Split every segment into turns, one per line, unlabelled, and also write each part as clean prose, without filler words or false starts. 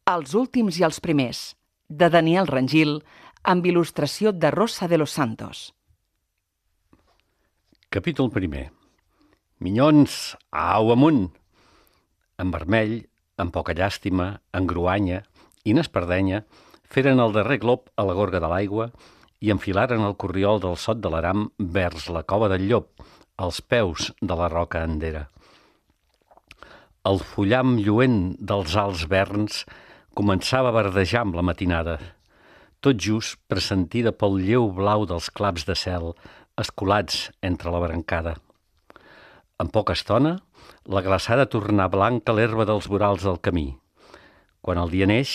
Els últims i els primers, de Daniel Rangil, amb il·lustració de Rosa de los Santos.
Capítol 1. Minyons, au amunt! En Vermell, amb poca llàstima, en Gruanya i n'Espardenya feren el darrer glop a la gorga de l'aigua i enfilaren el corriol del Sot de l'Aram vers la cova del Llop, als peus de la roca endera. El fullam lluent dels alts verns començava a verdejar amb la matinada, tot just pressentida pel lleu blau dels claps de cel escolats entre la brancada. En poca estona, la glaçada tornà blanca l'herba dels vorals del camí. Quan el dia neix,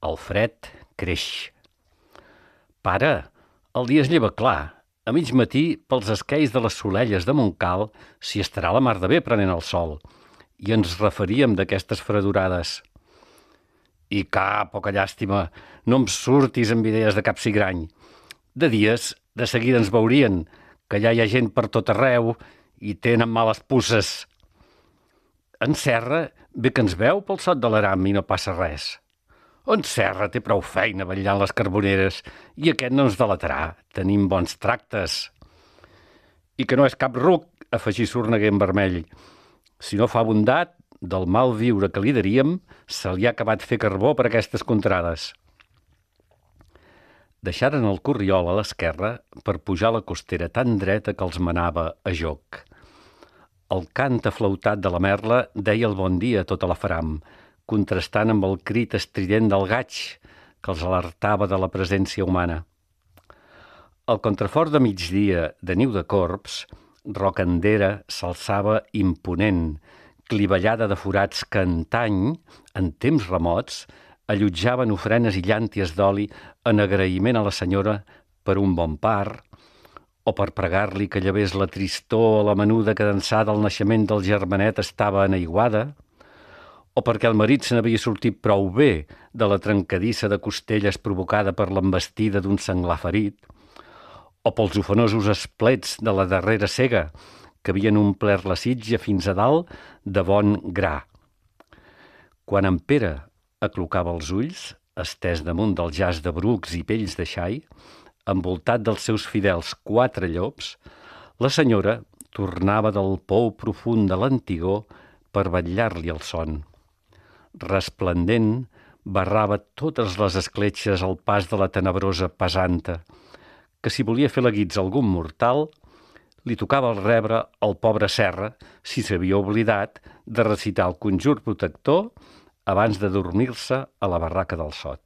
el fred creix. Pare, el dia es lleva clar. A mig matí, pels esqueis de les solelles de Montcal, s'hi estarà la mar de bé prenent el sol. I ens referíem d'aquestes fredurades. I poca llàstima, no em surtis amb idees de cap cigrany. De dies, de seguida ens veurien, que ja hi ha gent per tot arreu i tenen males puces. En Serra bé que ens veu pel Sot de l'Aram i no passa res. En Serra té prou feina vetllant les carboneres i aquest no ens delatarà, tenim bons tractes. I que no és cap ruc, afegí Sorneguer en Vermell. Si no fa bondat, del mal viure que li daríem, se li ha acabat fer carbó per aquestes contrades. Deixaren el corriol a l'esquerra per pujar la costera tan dreta que els manava a joc. El cant aflautat de la merla deia el bon dia a tota la faram, contrastant amb el crit estrident del gaig que els alertava de la presència humana. Al contrafort de migdia de Niu de Corbs, Rocandera s'alçava imponent, clivellada de forats que antany, en temps remots, allotjaven ofrenes i llànties d'oli en agraïment a la senyora per un bon part, o per pregar-li que llevés la tristor a la menuda cadençada al naixement del germanet estava enaiguada, o perquè el marit se n'havia sortit prou bé de la trencadissa de costelles provocada per l'embestida d'un senglar ferit, o pels ufanosos esplets de la darrera cega, que havien omplert la sitja fins a dalt de bon gra. Quan en Pere aclocava els ulls, estès damunt del jaç de brucs i pells de xai, envoltat dels seus fidels 4 llops, la senyora tornava del pou profund de l'antigor per vetllar-li el son. Resplendent, barrava totes les escletxes al pas de la tenebrosa pesanta, que si volia fer la guitza a algun mortal, li tocava el rebre al pobre Serra si s'havia oblidat de recitar el conjur protector abans de dormir-se a la barraca del Sot.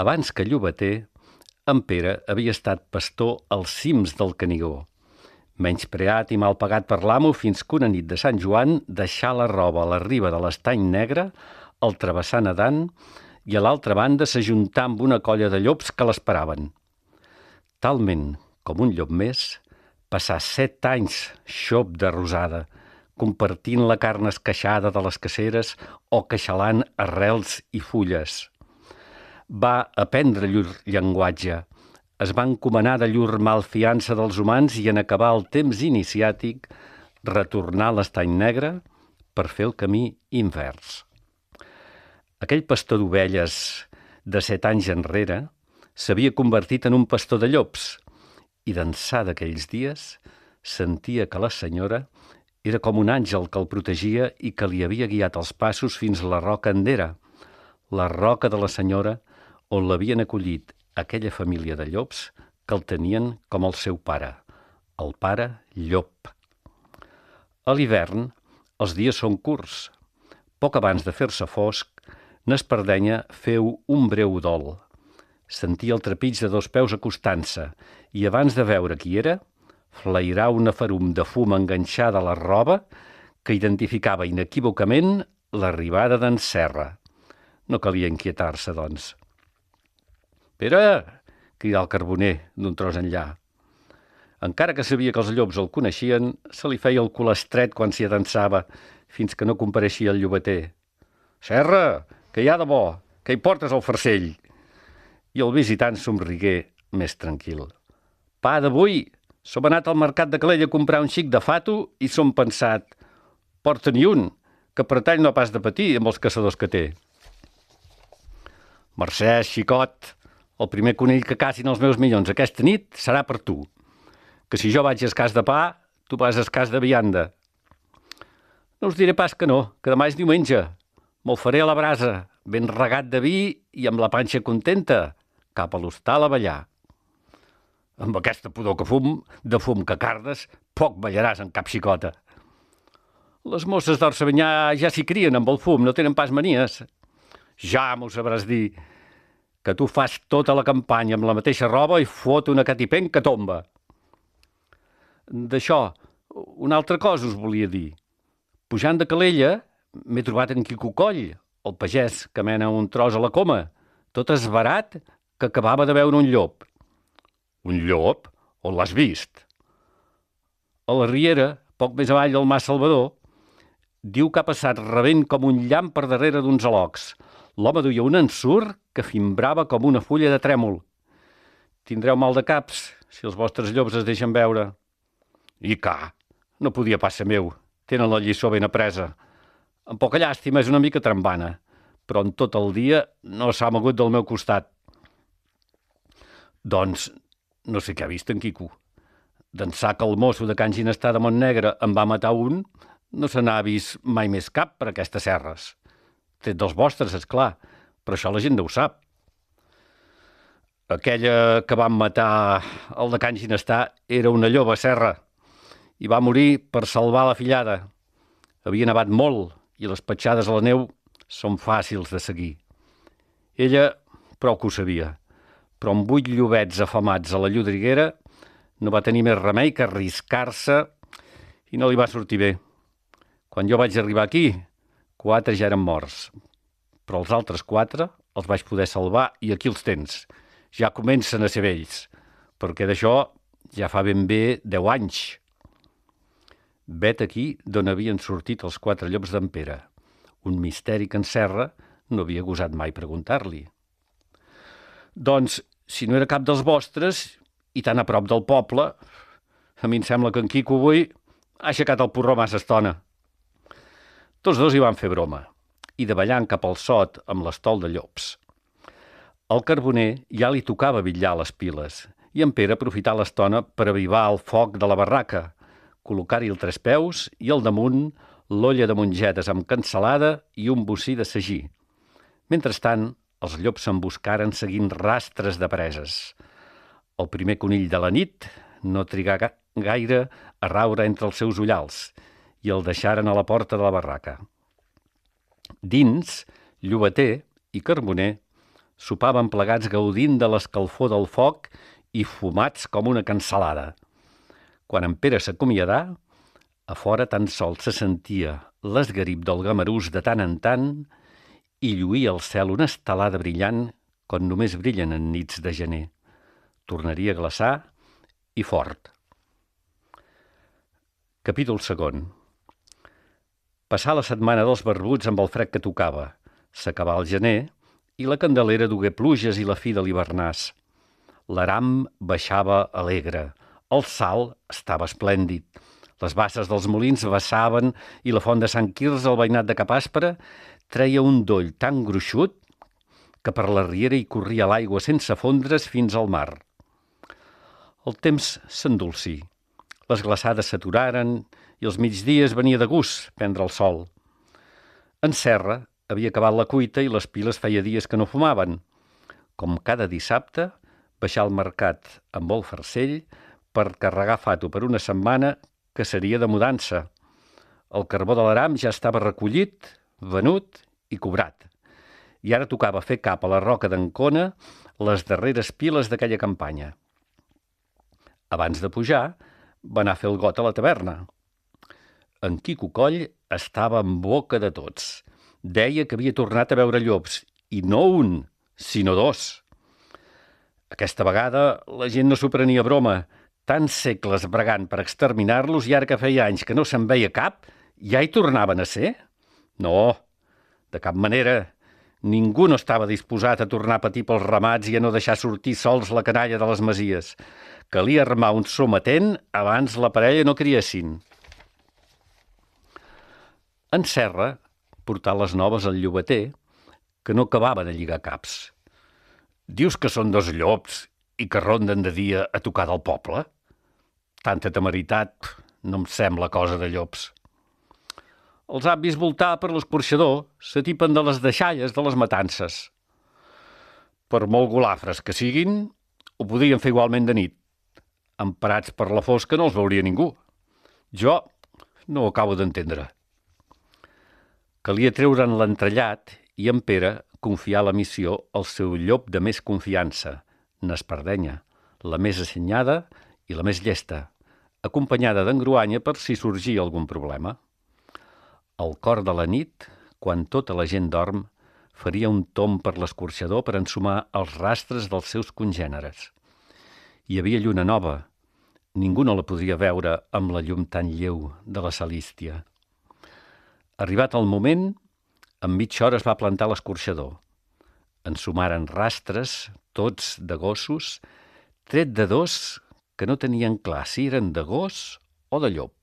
Abans que llobater, en Pere havia estat pastor als cims del Canigó, menyspreat i mal pagat per l'amo fins que una nit de Sant Joan deixà la roba a la riba de l'Estany Negre, el travessà nedant, i a l'altra banda s'ajuntà amb una colla de llops que l'esperaven. Talment com un llop més, passà 7 anys xop de rosada, compartint la carn esqueixada de les caceres o queixalant arrels i fulles. Va aprendre llur llenguatge, es va encomanar de llur malfiança dels humans i en acabar el temps iniciàtic retornar a l'Estany Negre per fer el camí invers. Aquell pastor d'ovelles de 7 anys enrere s'havia convertit en un pastor de llops i d'ençà d'aquells dies sentia que la senyora era com un àngel que el protegia i que li havia guiat els passos fins a la roca endera, la roca de la senyora on l'havien acollit aquella família de llops que el tenien com el seu pare, el pare llop. A l'hivern, els dies són curts. Poc abans de fer-se fosc, n'Espardenya feu un breu dol. Sentia el trepig de 2 peus acostant-se i abans de veure qui era, flairà una ferum de fum enganxada a la roba que identificava inequívocament l'arribada d'en Serra. No calia inquietar-se, doncs. «Pere!», cridà el carboner d'un tros enllà. Encara que sabia que els llops el coneixien, se li feia el cul estret quan s'hi atensava, fins que no compareixia el llobater. «Serra, que hi ha de bo, que hi portes el farcell!» I el visitant somrigué més tranquil. «Pa d'avui! Som anat al mercat de Calella a comprar un xic de fato i som pensat, porta-n'hi un, que per tall no pas de patir amb els caçadors que té. Mercè, xicot, el primer conill que cacin els meus millons aquesta nit serà per tu. Que si jo vaig a escàs de pa, tu vas a escàs de vianda. No us diré pas que no, que demà és diumenge. Me'l faré a la brasa, ben regat de vi i amb la panxa contenta, cap a l'hostal a ballar. Amb aquesta pudor que de fum que cardes, poc ballaràs en cap xicota. Les mosses d'Orcebenyà ja s'hi crien amb el fum, no tenen pas manies. Ja m'ho sabràs dir, que tu fas tota la campanya amb la mateixa roba i fot una catipenc que tomba. D'això, una altra cosa us volia dir. Pujant de Calella, m'he trobat en Quico Coll, el pagès que mena un tros a la coma, tot esverat que acabava de veure un llop. Un llop? On l'has vist? A la riera, poc més avall del Mas Salvador, diu que ha passat rebent com un llamp per darrere d'uns alocs. L'home duia un ensurt que fimbrava com una fulla de trèmol. Tindreu mal de caps si els vostres llops es deixen veure. I ca, no podia pas ser meu. Tenen la lliçó ben apresa. Amb poca llàstima és una mica trambana, però en tot el dia no s'ha mogut del meu costat. Doncs no sé què ha vist en Quico. D'ençà que el mosso de Can Ginestà de Montnegre en va matar un, no se n'ha vist mai més cap per aquestes serres. Tret dels vostres, és clar, però això la gent no ho sap. Aquella que van matar el de Can Ginestà era una lloba serra i va morir per salvar la fillada. Havia nevat molt i les petjades a la neu són fàcils de seguir. Ella prou que ho sabia, però amb 8 llobets afamats a la llodriguera no va tenir més remei que arriscar-se i no li va sortir bé. Quan jo vaig arribar aquí, 4 ja eren morts, però els altres 4 els vaig poder salvar i aquí els tens. Ja comencen a ser vells, perquè d'això ja fa ben bé 10 anys. Vet aquí d'on havien sortit els 4 llops d'en Pere, un misteri que en Serra no havia gosat mai preguntar-li. Doncs, si no era cap dels vostres i tan a prop del poble, a mi em sembla que en Quico avui ha aixecat el porró massa estona. Tots dos hi van fer broma, i davallant cap al sot amb l'estol de llops. Al carboner ja li tocava bitllar les piles, i en Pere aprofitar l'estona per avivar el foc de la barraca, col·locar-hi el trespeus i al damunt l'olla de mongetes amb cansalada i un bocí de sagí. Mentrestant, els llops s'emboscaren seguint rastres de preses. El primer conill de la nit no trigà gaire a raure entre els seus ullals i el deixaren a la porta de la barraca. Dins, llobater i carboner sopaven plegats gaudint de l'escalfor del foc i fumats com una cansalada. Quan en Pere s'acomiadà, a fora tan sols se sentia l'esgarip del gamarús de tant en tant i lluïa al cel una estelada brillant com només brillen en nits de gener. Tornaria a glaçar i fort. Capítol 2. Passà la setmana dels barbuts amb el fred que tocava. S'acabà el gener i la Candelera dugué pluges i la fi de l'hivernàs. L'aram baixava alegre. El salt estava esplèndid. Les basses dels molins vessaven i la font de Sant Quirze, al veïnat de Capàspera, treia un doll tan gruixut que per la riera hi corria l'aigua sense fondre's fins al mar. El temps s'endolcí. Les glaçades s'aturaren i els migdies venia de gust prendre el sol. En Serra havia acabat la cuita i les piles feia dies que no fumaven. Com cada dissabte, baixar al mercat amb el farcell per carregar fato per una setmana que seria de mudança. El carbó de l'aram ja estava recollit, venut i cobrat. I ara tocava fer cap a la roca d'Ancona les darreres piles d'aquella campanya. Abans de pujar, va anar a fer el got a la taverna. En Quico Coll estava en boca de tots. Deia que havia tornat a veure llops, i no un, sinó 2. Aquesta vegada la gent no s'ho prenia a broma. Tants segles bregant per exterminar-los i ara que feia anys que no se'n veia cap, ja hi tornaven a ser? No, de cap manera. Ningú no estava disposat a tornar a patir pels ramats i a no deixar sortir sols la canalla de les masies. Calia armar un sometent abans la parella no criessin. En Serra portà les noves al llobater, que no acabava de lligar caps. Dius que són 2 llops i que ronden de dia a tocar del poble? Tanta temeritat no em sembla cosa de llops. Els han vist voltar per l'escorxador, s'atipen de les deixalles de les matances. Per molt golafres que siguin, ho podrien fer igualment de nit. Emparats per la fosca no els veuria ningú. Jo no ho acabo d'entendre. Calia treure'n l'entrellat i en Pere confiar la missió al seu llop de més confiança, n'Espardenya, la més assenyada i la més llesta, acompanyada d'engruanya per si sorgia algun problema. Al cor de la nit, quan tota la gent dorm, faria un tomb per l'escorxador per ensumar els rastres dels seus congèneres. Hi havia lluna nova. Ningú no la podia veure amb la llum tan lleu de la salístia. Arribat el moment, en mitja hora es va plantar l'escorxador. Ensumaren rastres, tots de gossos, tret de 2 que no tenien clar si eren de gos o de llop.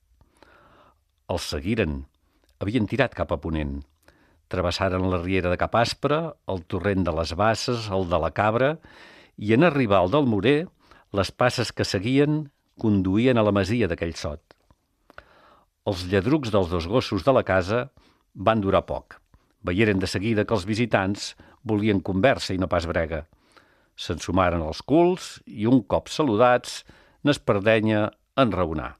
Els seguiren. Havien tirat cap a ponent. Travessaren la riera de Cap Aspre, el torrent de les Basses, el de la Cabra, i en arribar al del Morer, les passes que seguien conduïen a la masia d'aquell sot. Els lladrucs dels 2 gossos de la casa van durar poc. Veieren de seguida que els visitants volien conversa i no pas brega. S'ensumaren els culs i un cop saludats, n'Espardenya enraonà.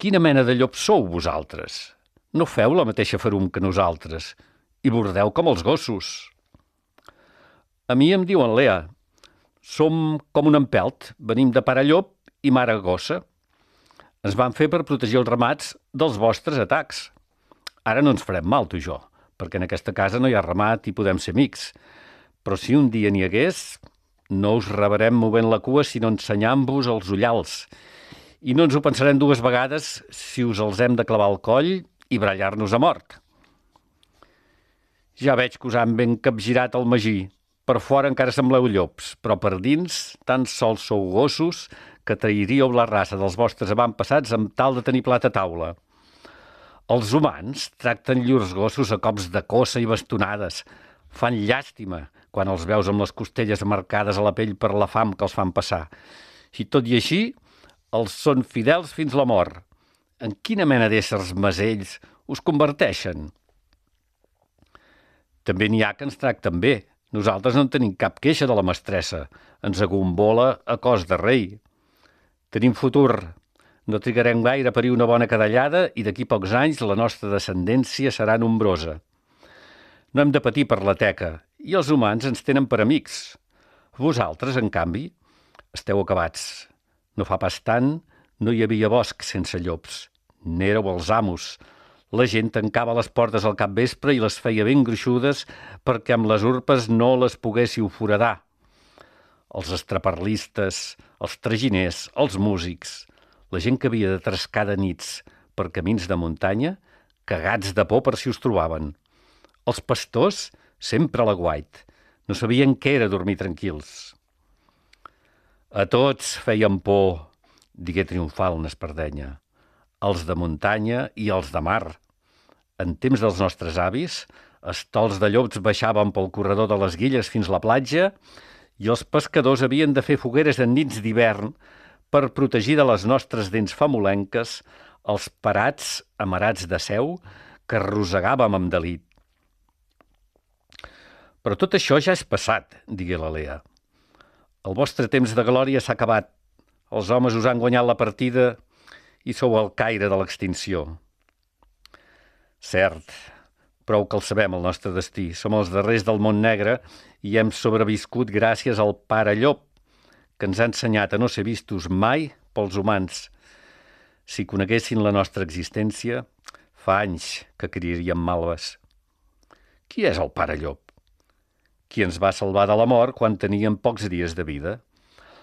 Quina mena de llops sou vosaltres? No feu la mateixa ferum que nosaltres i bordeu com els gossos. A mi em diuen Lea. Som com un empelt, venim de pare llop i mare gossa. Ens van fer per protegir els ramats dels vostres atacs. Ara no ens farem mal, tu i jo, perquè en aquesta casa no hi ha ramat i podem ser amics. Però si un dia n'hi hagués, no us rebarem movent la cua sinó ensenyant-vos els ullals. I no ens ho pensarem 2 vegades si us els hem de clavar al coll i brallar-nos a mort. Ja veig que us han ben capgirat el magí. Per fora encara sembleu llops, però per dins tan sols sou gossos que trairíeu la raça dels vostres avantpassats amb tal de tenir plat a taula. Els humans tracten llurs gossos a cops de cossa i bastonades. Fan llàstima quan els veus amb les costelles marcades a la pell per la fam que els fan passar. I tot i així, els són fidels fins la mort. En quina mena d'éssers masells us converteixen? També n'hi ha que ens tracten bé. Nosaltres no en tenim cap queixa de la mestressa. Ens agombola a cos de rei. Tenim futur. No trigarem gaire a parir una bona cadellada i d'aquí pocs anys la nostra descendència serà nombrosa. No hem de patir per la teca i els humans ens tenen per amics. Vosaltres, en canvi, esteu acabats. No fa pas tant, no hi havia bosc sense llops. N'éreu els amos. La gent tancava les portes al capvespre i les feia ben gruixudes perquè amb les urpes no les poguéssiu foradar. Els estraparlistes, els traginers, els músics, la gent que havia de trescar de nits per camins de muntanya, cagats de por per si us trobaven. Els pastors, sempre a l'aguait. No sabien què era dormir tranquils. A tots feien por, digué triomfal n'Espardenya. Els de muntanya i els de mar. En temps dels nostres avis, estols de llops baixaven pel corredor de les Guilles fins a la platja i els pescadors havien de fer fogueres en nits d'hivern per protegir de les nostres dents famolenques els parats amarats de seu que arrossegàvem amb delit. Però tot això ja és passat, digué la Lea. El vostre temps de glòria s'ha acabat. Els homes us han guanyat la partida i sou al caire de l'extinció. Cert, prou que el sabem, el nostre destí. Som els darrers del món negre i hem sobreviscut gràcies al pare llop, que ens ha ensenyat a no ser vistos mai pels humans. Si coneguessin la nostra existència, fa anys que criaríem malves. Qui és el pare llop? Qui ens va salvar de la mort quan teníem pocs dies de vida.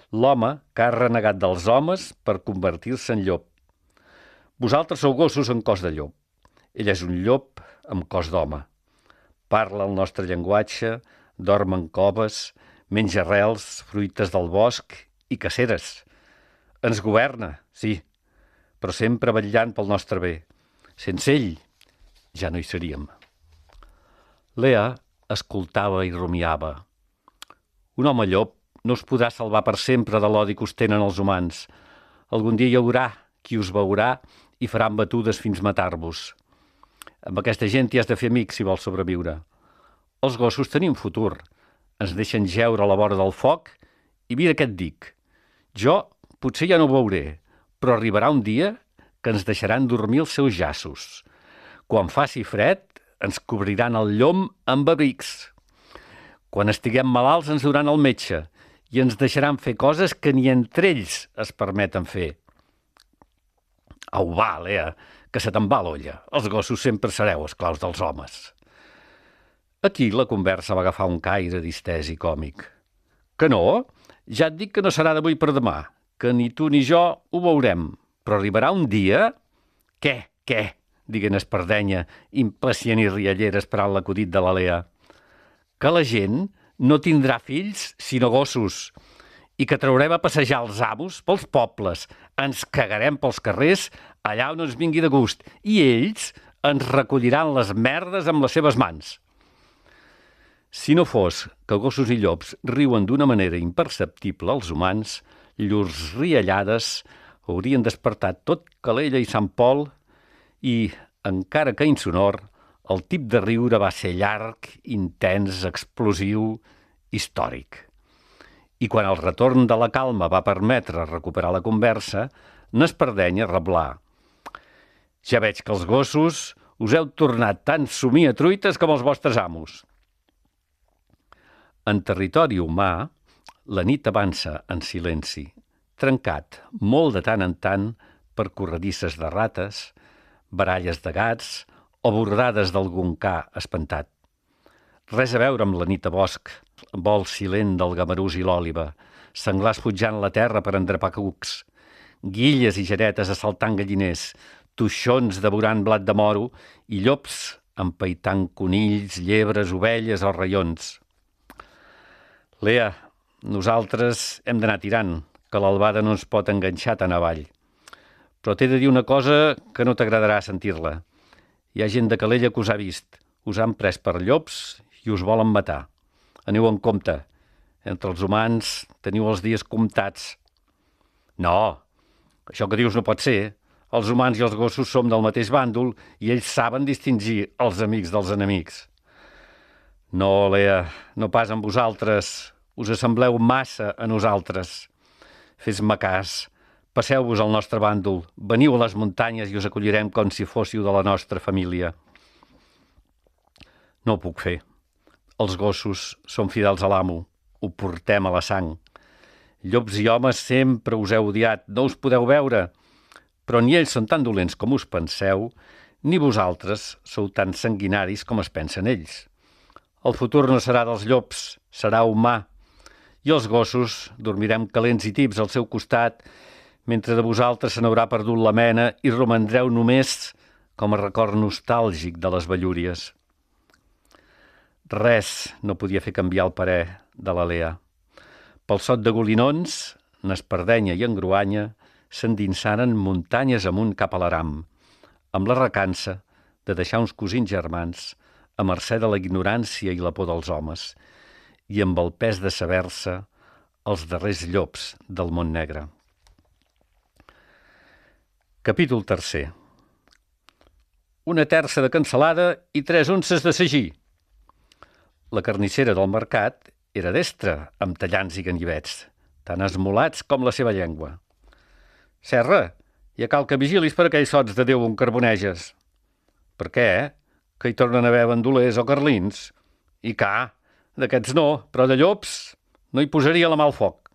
L'home que ha renegat dels homes per convertir-se en llop. Vosaltres sou gossos en cos de llop. Ell és un llop amb cos d'home. Parla el nostre llenguatge, dorm en coves, menja arrels, fruites del bosc i caceres. Ens governa, sí, però sempre vetllant pel nostre bé. Sense ell, ja no hi seríem. Lea escoltava i rumiava. Un home llop no us podrà salvar per sempre de l'odi que us tenen els humans. Algun dia hi haurà qui us veurà i farà embatudes fins matar-vos. Amb aquesta gent hi has de fer amics si vols sobreviure. Els gossos tenim futur. Ens deixen jeure a la vora del foc i mira què et dic. Jo potser ja no ho veuré, però arribarà un dia que ens deixaran dormir els seus jaços. Quan faci fred, ens cobriran el llom amb abrics. Quan estiguem malalts ens duran al metge i ens deixaran fer coses que ni entre ells es permeten fer. Au, va, Lea, que se te'n va l'olla. Els gossos sempre sereu esclaus dels homes. Aquí la conversa va agafar un caire distès i còmic. Que no? Ja et dic que no serà d'avui per demà, que ni tu ni jo ho veurem. Però arribarà un dia... Què? Digué en espardenya, impacient i riallera esperant l'acudit de la Lea. Que la gent no tindrà fills sinó gossos i que traurem a passejar els amos pels pobles, ens cagarem pels carrers allà on ens vingui de gust i ells ens recolliran les merdes amb les seves mans. Si no fos que gossos i llops riuen d'una manera imperceptible als humans, llurs riallades haurien despertat tot Calella i Sant Pol i, encara que insonor, el tip de riure va ser llarg, intens, explosiu, històric. I quan el retorn de la calma va permetre recuperar la conversa, n'espardenya reblà. Ja veig que els gossos us heu tornat tan somiatruites com els vostres amos. En territori humà, la nit avança en silenci, trencat molt de tant en tant per corredisses de rates, baralles de gats o bordades d'algun ca espantat. Res a veure amb la nit a bosc, vol silent del gamarús i l'òliba, senglars futjant la terra per endrapar cucs, guilles i geretes assaltant galliners, toixons devorant blat de moro i llops empaitant conills, llebres, ovelles o raions. Lea, nosaltres hem d'anar tirant, que l'albada no ens pot enganxar tan avall. Però t'he de dir una cosa que no t'agradarà sentir-la. Hi ha gent de Calella que us ha vist, us han pres per llops i us volen matar. Aneu en compte. Entre els humans teniu els dies comptats. No, això que dius no pot ser. Els humans i els gossos som del mateix bàndol i ells saben distingir els amics dels enemics. No, Lea, no pas amb vosaltres. Us assembleu massa a nosaltres. Fes-me cas. Passeu-vos al nostre bàndol. Veniu a les muntanyes i us acollirem com si fóssiu de la nostra família. No ho puc fer. Els gossos són fidels a l'amo. Ho portem a la sang. Llops i homes sempre us heu odiat. No us podeu veure. Però ni ells són tan dolents com us penseu, ni vosaltres sou tan sanguinaris com es pensen ells. El futur no serà dels llops, serà humà. I els gossos dormirem calents i tips al seu costat, mentre de vosaltres se n'haurà perdut la mena i romandreu només com a record nostàlgic de les vellúries. Res no podia fer canviar el parer de la Lea. Pel sot de Golinons, n'Espardenya i Engruanya, s'endinsaren muntanyes amunt cap a l'Aram, amb la recança de deixar uns cosins germans a mercè de la ignorància i la por dels homes, i amb el pes de saber-se els darrers llops del món negre. Capítol 3. Una terça de cansalada i 3 unces de sagí. La carnissera del mercat era destra, amb tallants i ganivets, tan esmolats com la seva llengua. Serra, ja cal que vigilis per aquells sots de Déu on carboneges. Per què? Que hi tornen a haver bandolers o carlins? I d'aquests no, però de llops no hi posaria la mà al foc.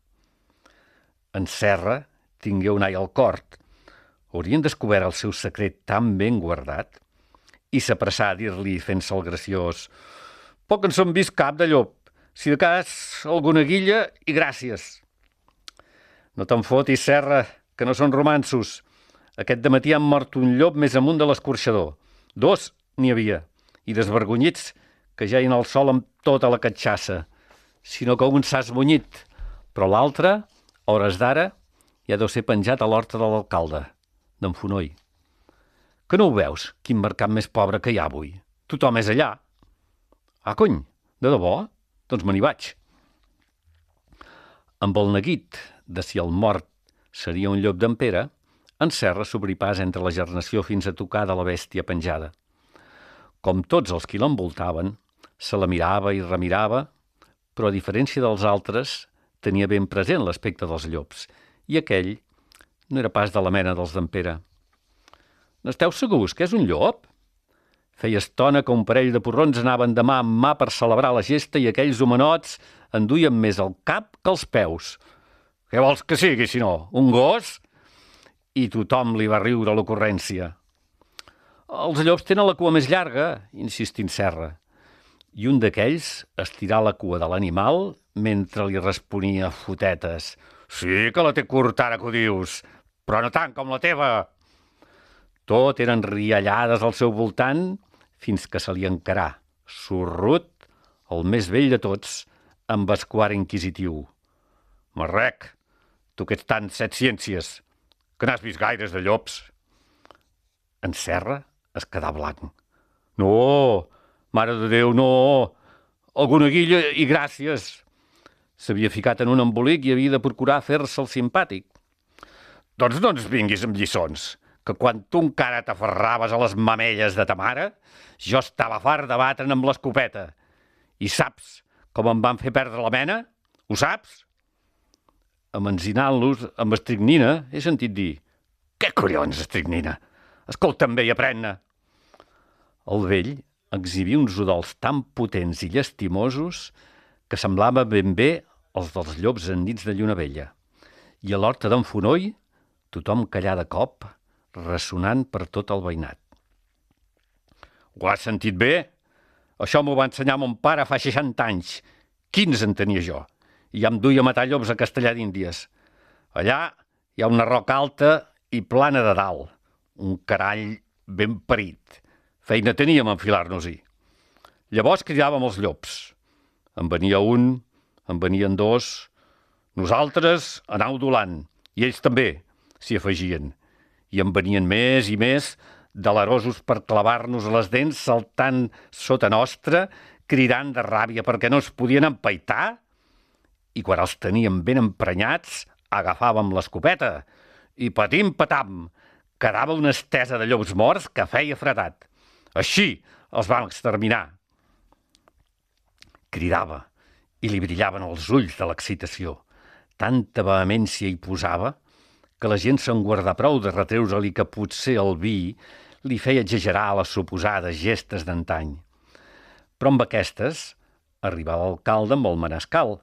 En Serra tingué un ai al cort. Haurien descobert el seu secret tan ben guardat? I s'apressà a dir-li, fent-se el graciós: poc en som vist cap de llop. Si de cas, alguna guilla i gràcies. No te'n fotis, Serra, que no són romanços. Aquest dematí han mort un llop més amunt de l'escorxador. 2 n'hi havia, i desvergonyits, que jaien al sol amb tota la catxassa, sinó que un s'ha esmunyit, però l'altre, a hores d'ara, ja deu ser penjat a l'horta de l'alcalde, d'en Fonoll. Que no ho veus? Quin mercat més pobre que hi ha avui. Tothom és allà. Ah, cony, de debò? Doncs me n'hi vaig. Amb el neguit de si el mort seria un llop d'en Pere, en Serra s'obrí pas entre la gernació fins a tocar de la bèstia penjada. Com tots els qui l'envoltaven, se la mirava i remirava, però a diferència dels altres, tenia ben present l'aspecte dels llops, i aquell no era pas de la mena dels d'en Pere. N'esteu segurs que és un llop? Feia estona que un parell de porrons anaven de mà en mà per celebrar la gesta i aquells homenots en duien més el cap que els peus. Què vols que sigui, si no? Un gos? I tothom li va riure l'ocurrència. Els llops tenen la cua més llarga, insistí en Serra. I un d'aquells estirà la cua de l'animal mentre li responia fotetes. Sí que la té curta, ara que ho dius, però no tant com la teva. Tot eren riallades al seu voltant fins que se li encarà, sorrut, el més vell de tots, amb esquart inquisitiu. Marrec, tu que ets tant set ciències, que n'has vist gaires de llops. En Serra es quedà blanc. No, mare de Déu, no! Alguna guilla i gràcies. S'havia ficat en un embolic i havia de procurar fer-se el simpàtic. Doncs no ens vinguis amb lliçons, que quan tu encara t'aferraves a les mamelles de ta mare, jo estava fart de batre'n amb l'escopeta. I saps com em van fer perdre la mena? Ho saps? Amanzinant-los amb estricnina, he sentit dir. Què collons, estricnina? Escolta'm bé i aprèn-ne. El vell exhibia uns udols tan potents i llastimosos que semblava ben bé els dels llops en nits de lluna vella. I a l'horta d'en Fonoll, tothom callà de cop, ressonant per tot el veïnat. Ho has sentit bé? Això m'ho va ensenyar mon pare fa 60 anys. 15 en tenia jo. I em duia a matar llops a Castellà d'Índies. Allà hi ha una roca alta i plana de dalt. Un carall ben parit. Feina teníem a enfilar-nos-hi. Llavors cridàvem els llops. En venia un, en venien dos. Nosaltres anàvem dolant. I ells també s'hi afegien. I en venien més i més, delerosos per clavar-nos les dents, saltant sota nostra, cridant de ràbia perquè no es podien empaitar. I quan els teníem ben emprenyats, agafàvem l'escopeta i patim-patam, quedava una estesa de llops morts que feia fredat. Així els vam exterminar. Cridava i li brillaven els ulls de l'excitació. Tanta vehemència hi posava que la gent se'n guardà prou de retreure-li que potser el vi li feia exagerar les suposades gestes d'antany. Però amb aquestes arribava l'alcalde amb el manescal,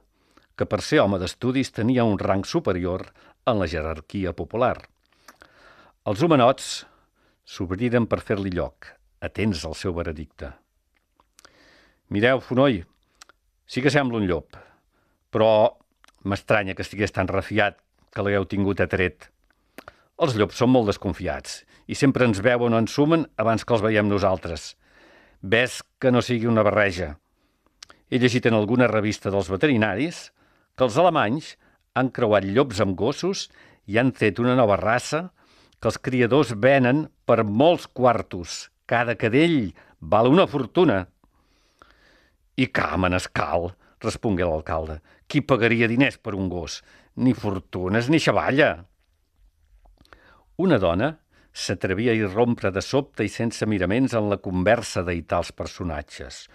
que per ser home d'estudis tenia un rang superior en la jerarquia popular. Els homenots s'obriren per fer-li lloc, atents al seu veredicte. Mireu, Fonoll, sí que sembla un llop, però m'estranya que estigués tan refiat que l'hagueu tingut atret. Els llops són molt desconfiats i sempre ens veuen o ens sumen abans que els veiem nosaltres. Ves que no sigui una barreja. He llegit en alguna revista dels veterinaris que els alemanys han creuat llops amb gossos i han tret una nova raça que els criadors venen per molts quartos. Cada cadell val una fortuna. I manescal, respongué l'alcalde. Qui pagaria diners per un gos? Ni fortunes ni xavalla. Una dona s'atrevia a irrompre de sobte i sense miraments en la conversa d'aitals personatges.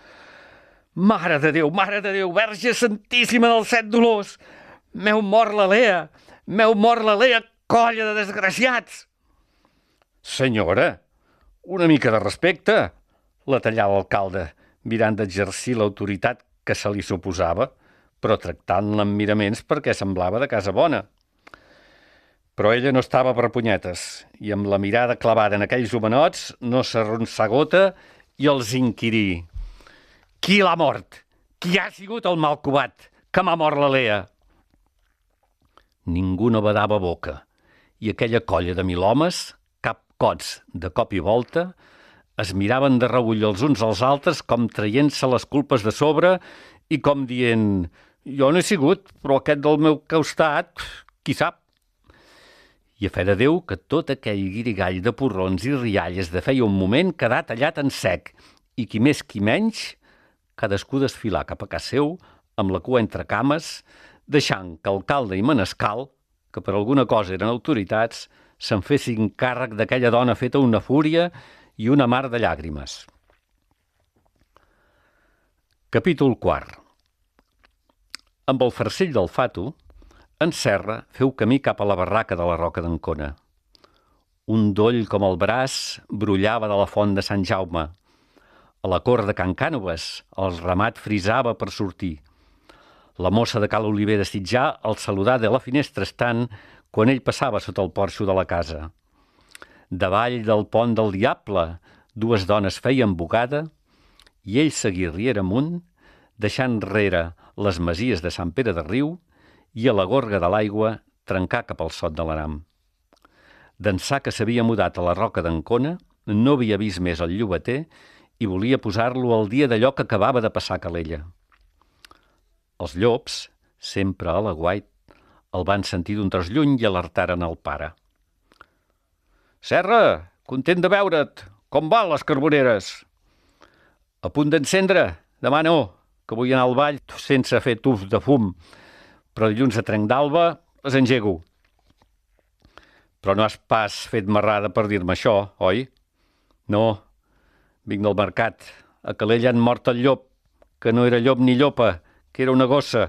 Mare de Déu, Verge Santíssima dels Set Dolors! M'heu mort la Lea, colla de desgraciats! Senyora, una mica de respecte, la tallà l'alcalde, mirant d'exercir l'autoritat que se li suposava, però tractant-la amb miraments perquè semblava de casa bona. Però ella no estava per punyetes, i amb la mirada clavada en aquells homenots no s'arronsegota i els inquirí. Qui l'ha mort? Qui ha sigut el malcubat que m'ha mort la Lea? Ningú no badava boca, i aquella colla de 1000 homes, cap cots de cop i volta, es miraven de reull els uns als altres com traient-se les culpes de sobre i com dient «Jo no he sigut, però aquest del meu costat, qui sap?» I a fe de Déu que tot aquell guirigall de porrons i rialles de feia un moment quedà tallat en sec, i qui més qui menys, cadascú desfilar cap a casa seu amb la cua entre cames, deixant que alcalde i manescal, que per alguna cosa eren autoritats, se'n fessin càrrec d'aquella dona feta una fúria i una mar de llàgrimes. Capítol 4. Amb el farcell del fato, en Serra feu camí cap a la barraca de la Roca d'Ancona. Un doll com el braç brollava de la font de Sant Jaume. A la cort de Can Cànoves el ramat frisava per sortir. La mossa de Cal Oliver de Sitjar el saludà de la finestra estant quan ell passava sota el porxo de la casa. Davall del pont del Diable, dues dones feien bugada i ell seguí riera amunt, deixant rere les masies de Sant Pere de Riu i a la gorga de l'aigua trencar cap al Sot de l'Aram. D'ençà que s'havia mudat a la Roca d'Ancona, no havia vist més el llobater i volia posar-lo al dia d'allò que acabava de passar a Calella. Els llops, sempre a l'aguait, el van sentir d'un tros lluny i alertaren el pare. «Serra, content de veure't! Com van les carboneres?» «A punt d'encendre? Demà no, que vull anar al ball sense fer tuf de fum, però dilluns a trenc d'alba les engego». «Però no has pas fet marrada per dir-me això, oi?» «No, vinc del mercat. A Calella han mort el llop, que no era llop ni llopa, que era una gossa,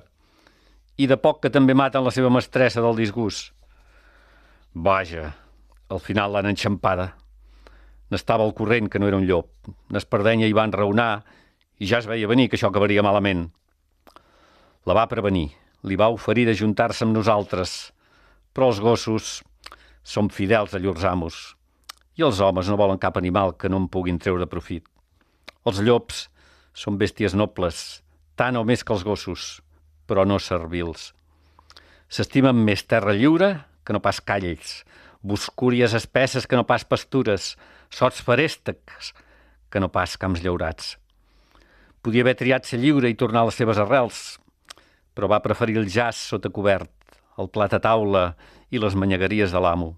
i de poc que també maten la seva mestressa del disgust». «Vaja, al final l'han enxampada. N'estava al corrent que no era un llop. N'Espardenya hi va enraonar i ja es veia venir que això acabaria malament. La va prevenir, li va oferir d'ajuntar-se amb nosaltres, però els gossos són fidels a llurs amos i els homes no volen cap animal que no en puguin treure profit. Els llops són bèsties nobles, tant o més que els gossos, però no servils. S'estimen més terra lliure que no pas calls, boscúries espesses que no pas pastures, sots feréstecs que no pas camps llaurats. Podia haver triat ser lliure i tornar a les seves arrels, però va preferir el jaç sota cobert, el plat a taula i les manyegueries de l'amo.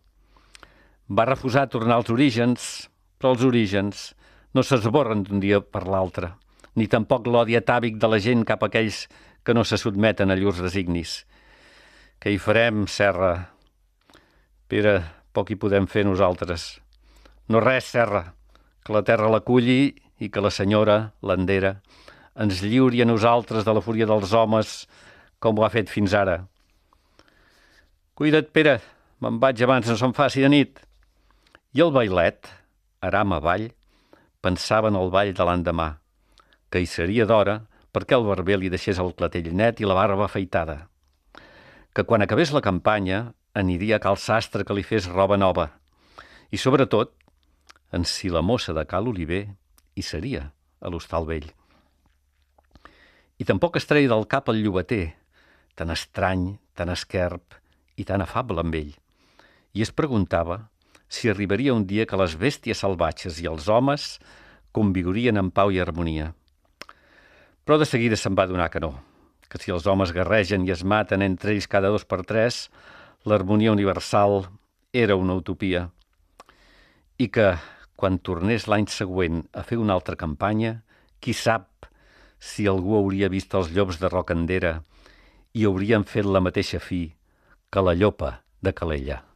Va refusar tornar als orígens, però els orígens no s'esborren d'un dia per l'altre, ni tampoc l'odi atàvic de la gent cap a aquells que no se sotmeten a llurs designis. Què hi farem, Serra? Pere, poc hi podem fer nosaltres. No res, Serra, que la terra l'aculli i que la senyora, l'endera, ens lliuri a nosaltres de la fúria dels homes com ho ha fet fins ara. Cuida't, Pere, me'n vaig abans no se'n faci de nit. I el bailet, aram avall, pensava en el ball de l'endemà, que hi seria d'hora perquè el barber li deixés el clatell net i la barba afaitada, que quan acabés la campanya aniria a cal sastre que li fes roba nova, i sobretot, en si la mossa de Cal Oliver hi seria a l'Hostal Vell. I tampoc es treia del cap el llobater, tan estrany, tan esquerp i tan afable amb ell, i es preguntava si arribaria un dia que les bèsties salvatges i els homes conviurien en pau i harmonia. Però de seguida se'n va adonar que no, que si els homes guerregen i es maten entre ells cada 2 per 3, l'harmonia universal era una utopia, i que, quan tornés l'any següent a fer una altra campanya, qui sap si algú hauria vist els llops de Rocandera i haurien fet la mateixa fi que la llopa de Calella.